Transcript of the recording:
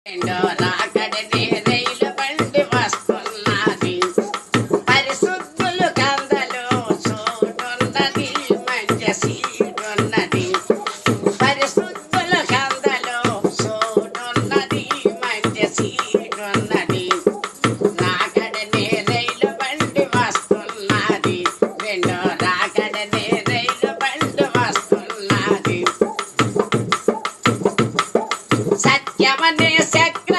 రెండో రాకడనే రైలు బండి వస్తున్నది, పరిశుద్ధులు కందలు చూడున్నది, మంచి సీడున్నది. పరిశుద్ధుల కందలు చూడున్నది, మంచి సీడున్నది. రాకడనే రైలు బండి వస్తున్నది, రెండో రాకడనే రైలు బండి వస్తున్నది. సత్యమనే చక్ర